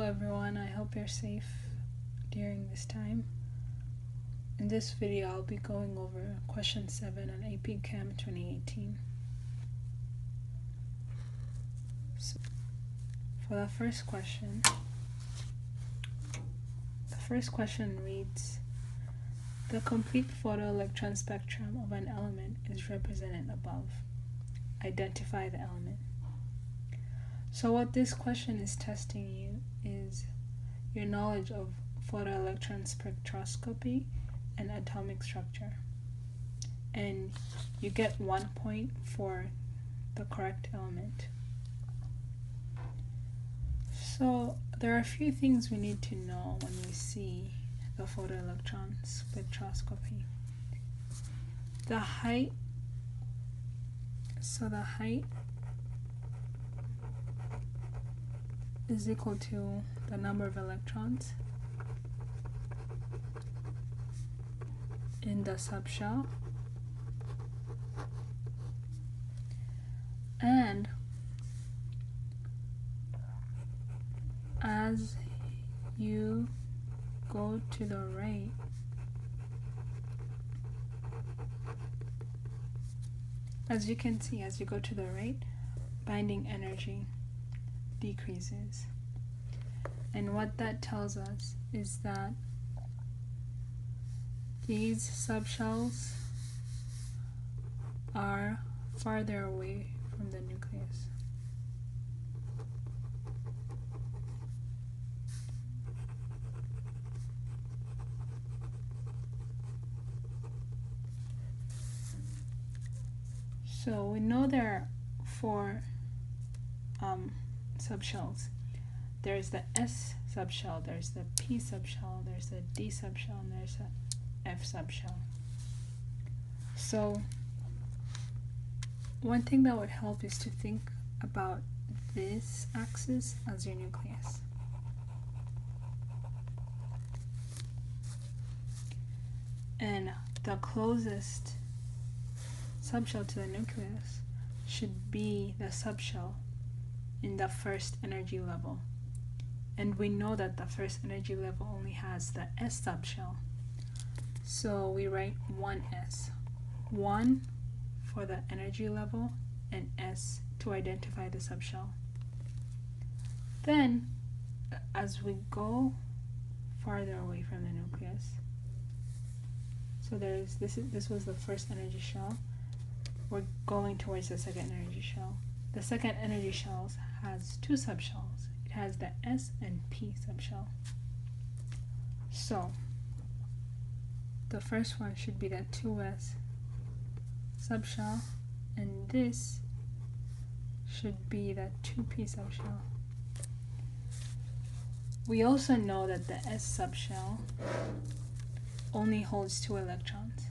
everyone, I hope you're safe during this time. In this video, I'll be going over question 7 on AP Chem 2018. So, for the first question reads, the complete photoelectron spectrum of an element is represented above. Identify the element. So what this question is testing you is your knowledge of photoelectron spectroscopy and atomic structure. And you get 1 point for the correct element. So there are a few things we need to know when we see the photoelectron spectroscopy. The height is equal to the number of electrons in the subshell, and as you go to the right, as you can see, as you go to the right, binding energy decreases. And what that tells us is that these subshells are farther away from the nucleus. So we know there are 4 subshells. There's the S subshell, there's the P subshell, there's the D subshell, and there's the F subshell. So one thing that would help is to think about this axis as your nucleus. And the closest subshell to the nucleus should be the subshell in the first energy level. And we know that the first energy level only has the S subshell. So we write 1S. 1 for the energy level and S to identify the subshell. Then, as we go farther away from the nucleus, so this was the first energy shell, we're going towards the second energy shell. The second energy shell has 2 subshells. It has the S and P subshell. So the first one should be the 2S subshell, and this should be the 2P subshell. We also know that the S subshell only holds 2 electrons.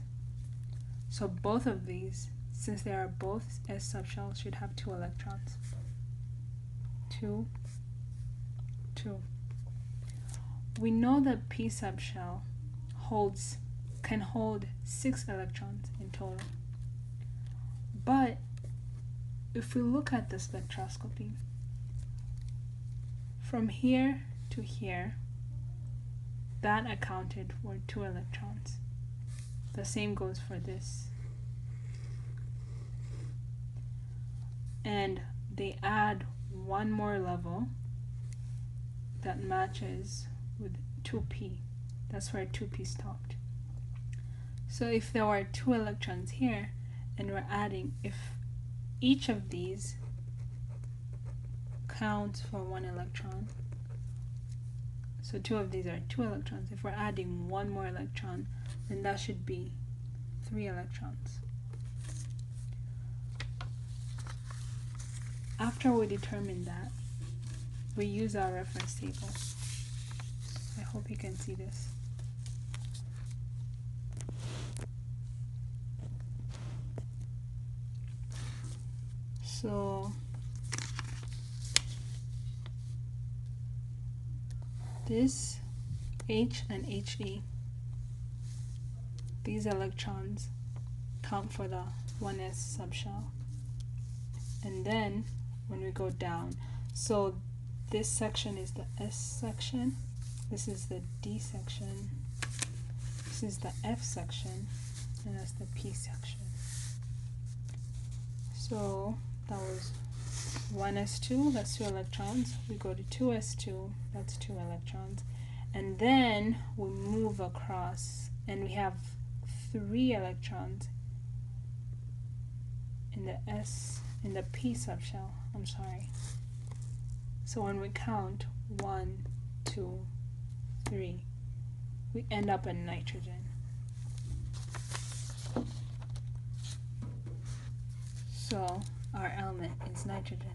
So both of these, since they are both S subshells, should have 2 electrons. 2, 2. We know that P subshell can hold 6 electrons in total. But if we look at the spectroscopy, from here to here, that accounted for 2 electrons. The same goes for this. And they add 1 more level that matches with 2p. That's where 2p stopped. So if there were 2 electrons here, and we're adding, if each of these counts for 1 electron, so 2 of these are 2 electrons. If we're adding 1 more electron, then that should be 3 electrons. After we determine that, we use our reference table. I hope you can see this. So this H and HE, these electrons count for the 1s subshell. And then when we go down, so this section is the S section, this is the D section, this is the F section, and that's the P section. So that was 1s2, that's 2 electrons. We go to 2s2, that's 2 electrons. And then we move across and we have 3 electrons in the P subshell. I'm sorry. So when we count 1, 2, 3, we end up in nitrogen. So our element is nitrogen.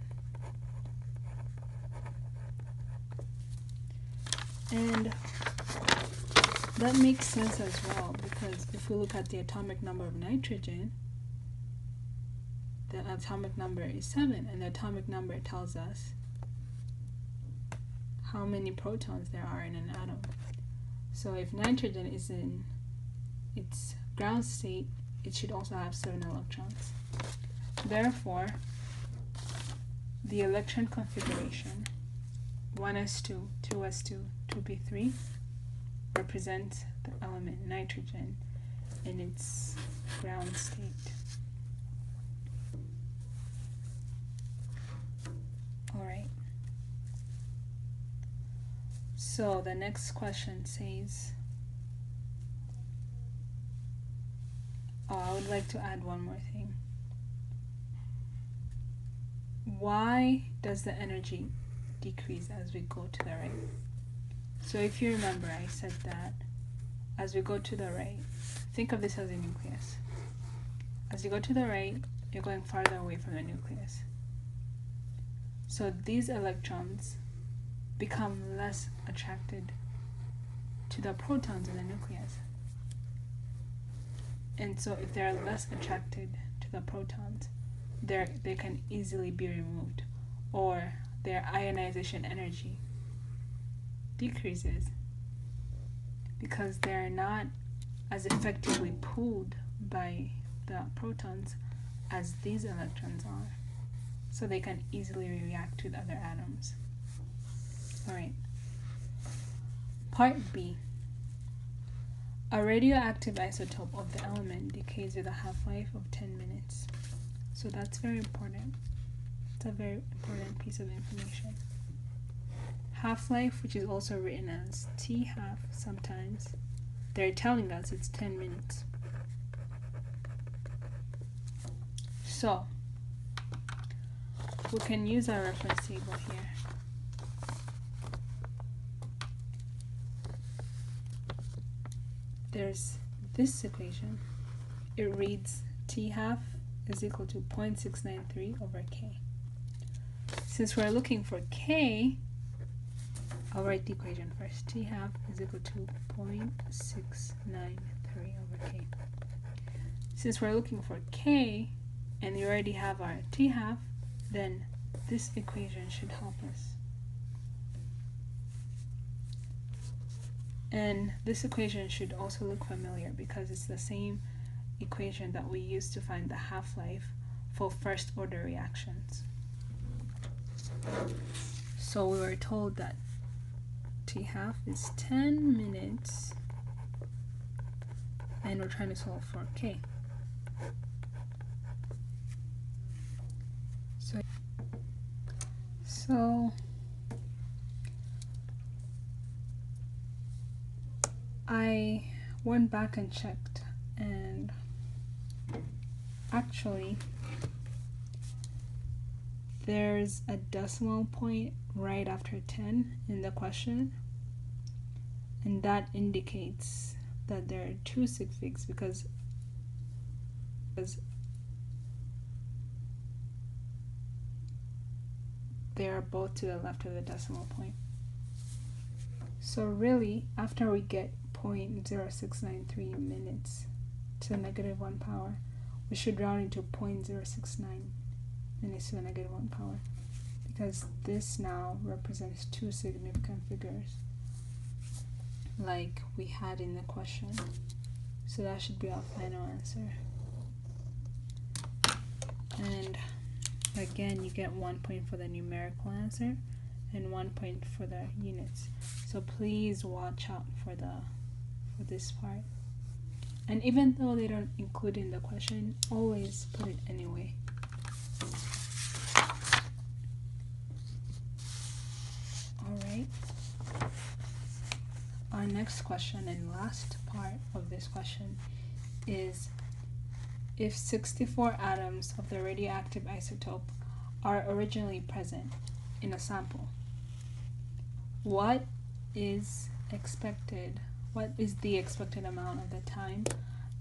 And that makes sense as well, because if we look at the atomic number of nitrogen, the atomic number is 7, and the atomic number tells us how many protons there are in an atom. So if nitrogen is in its ground state, it should also have 7 electrons. Therefore, the electron configuration 1s2, 2s2, 2p3 represents the element nitrogen in its ground state. Alright. So the next question says, I would like to add one more thing. Why does the energy decrease as we go to the right? So if you remember, I said that as we go to the right, think of this as a nucleus. As you go to the right, you're going farther away from the nucleus. So these electrons become less attracted to the protons in the nucleus. And so if they're less attracted to the protons, they can easily be removed, or their ionization energy decreases because they're not as effectively pulled by the protons as these electrons are. So they can easily react with other atoms. Alright. Part B. A radioactive isotope of the element decays with a half-life of 10 minutes. So that's very important. It's a very important piece of information. Half-life, which is also written as T-half sometimes, they're telling us it's 10 minutes. So, we can use our reference table here. There's this equation. It reads T-half is equal to 0.693 over K. Since we're looking for K, I'll write the equation first. T-half is equal to 0.693 over K. Since we're looking for K, and we already have our T-half, then this equation should help us. And this equation should also look familiar because it's the same equation that we use to find the half-life for first order reactions. So we were told that T-half is 10 minutes and we're trying to solve for K. So I went back and checked, and actually there's a decimal point right after 10 in the question, and that indicates that there are two sig figs because they are both to the left of the decimal point. So really, after we get 0.0693 minutes to the negative 1 power, we should round into 0.069 minutes to the negative 1 power, because this now represents two significant figures like we had in the question. So that should be our final answer. And again, you get 1 point for the numerical answer and 1 point for the units. So please watch out for this part. And even though they don't include it in the question, always put it anyway. Alright. Our next question and last part of this question is, if 64 atoms of the radioactive isotope are originally present in a sample, what is the expected amount of the time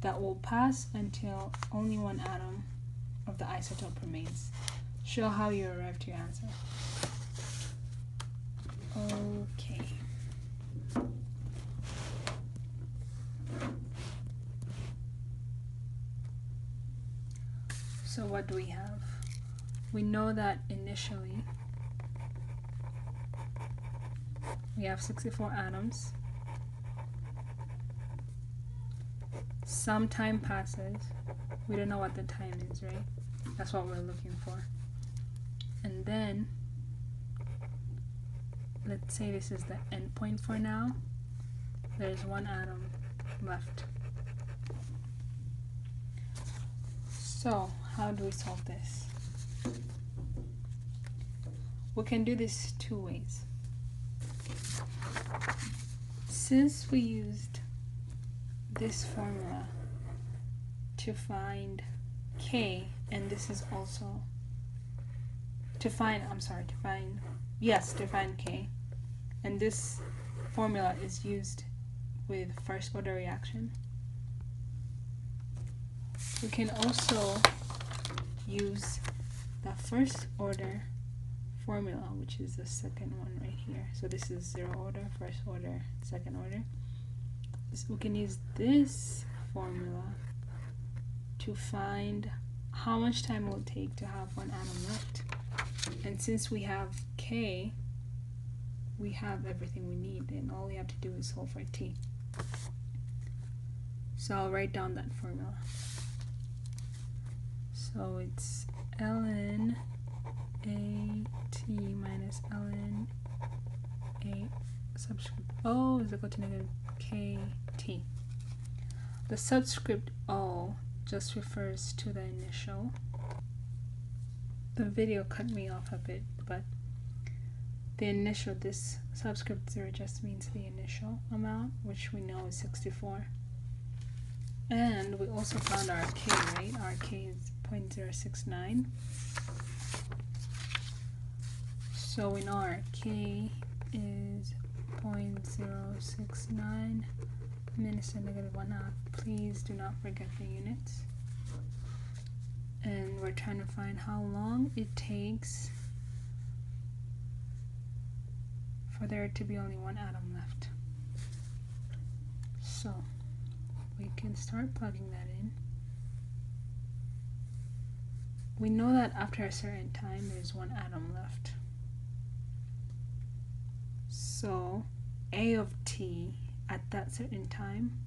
that will pass until only one atom of the isotope remains? Show how you arrive to your answer. Okay. So what do we have? We know that initially we have 64 atoms. Some time passes. We don't know what the time is, right? That's what we're looking for. And then, let's say this is the end point for now. There's one atom left. So, how do we solve this? We can do this two ways. Since we used this formula to find K, and this is also to find K, and this formula is used with first order reaction, we can also use the first order formula, which is the second one right here. So this is zero order, first order, second order. We can use this formula to find how much time it will take to have one atom left. And since we have K, we have everything we need, and all we have to do is solve for T. So I'll write down that formula. So it's ln AT minus ln A subscript O is equal to negative KT. The subscript O just refers to the initial. The video cut me off a bit, but the initial, this subscript 0 just means the initial amount, which we know is 64. And we also found our K, right? Our K is 0.069. So we know our K is 0.069, and then it's a negative 1/2. Please do not forget the units. And we're trying to find how long it takes for there to be only one atom left. So we can start plugging that in. We know that after a certain time there's one atom left. So A of T at that certain time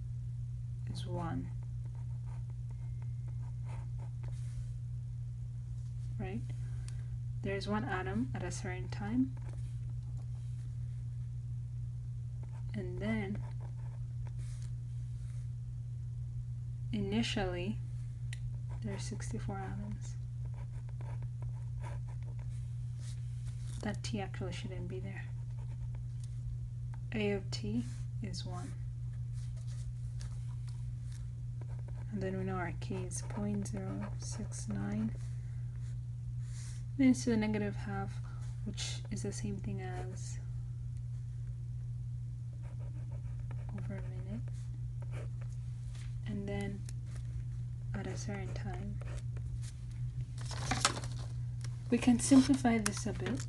is 1. Right? There's one atom at a certain time, and then initially there's 64 atoms. That T actually shouldn't be there. A of T is 1. And then we know our K is 0.069. Then it's to the negative half, which is the same thing as over a minute. And then at a certain time. We can simplify this a bit.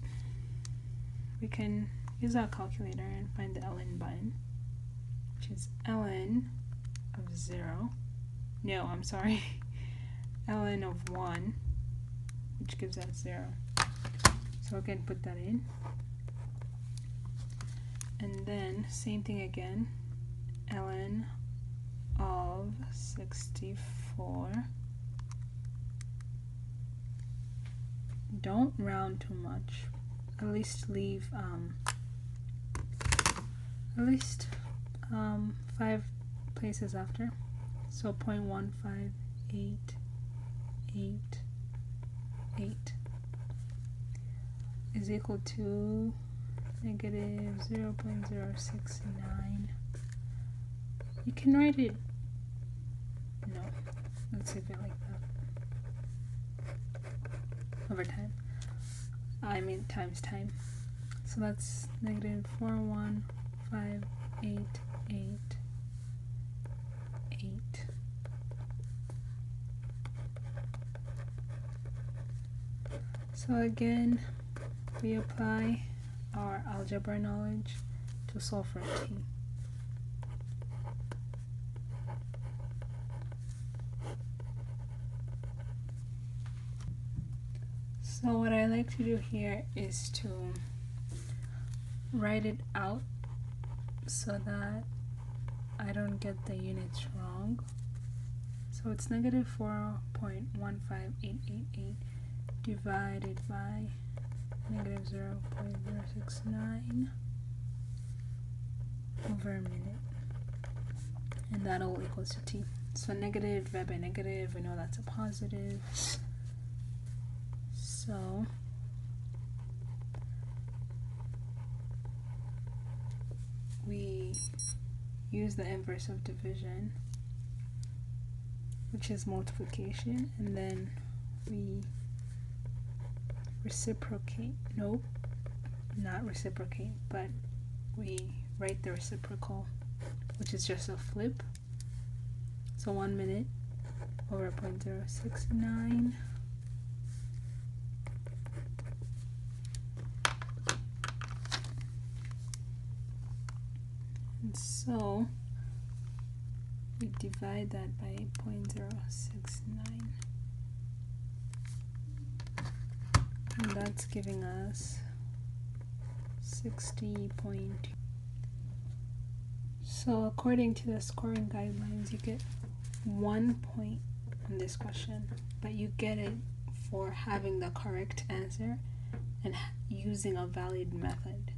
We can use our calculator and find the ln button, which is ln of 0. No, I'm sorry. ln of 1, which gives us 0. So we can put that in. And then, same thing again, ln of 64. Don't round too much. at least leave at least 5 places after. So 0.15888 is equal to negative 0.069. You can write it, no, let's leave it like that, over time. I mean times time. So that's negative 4158888. So again, we apply our algebra knowledge to solve for t. So what I like to do here is to write it out so that I don't get the units wrong. So it's negative 4.15888 divided by negative 0.069 over a minute, and that all equals to t. So negative divided by negative, we know that's a positive. So we use the inverse of division, which is multiplication, and then we reciprocate, nope, not reciprocate, but we write the reciprocal, which is just a flip. So 1 minute over 0.069 . And so we divide that by 0.069, and that's giving us 60.2. So according to the scoring guidelines, you get 1 point on this question, but you get it for having the correct answer and using a valid method.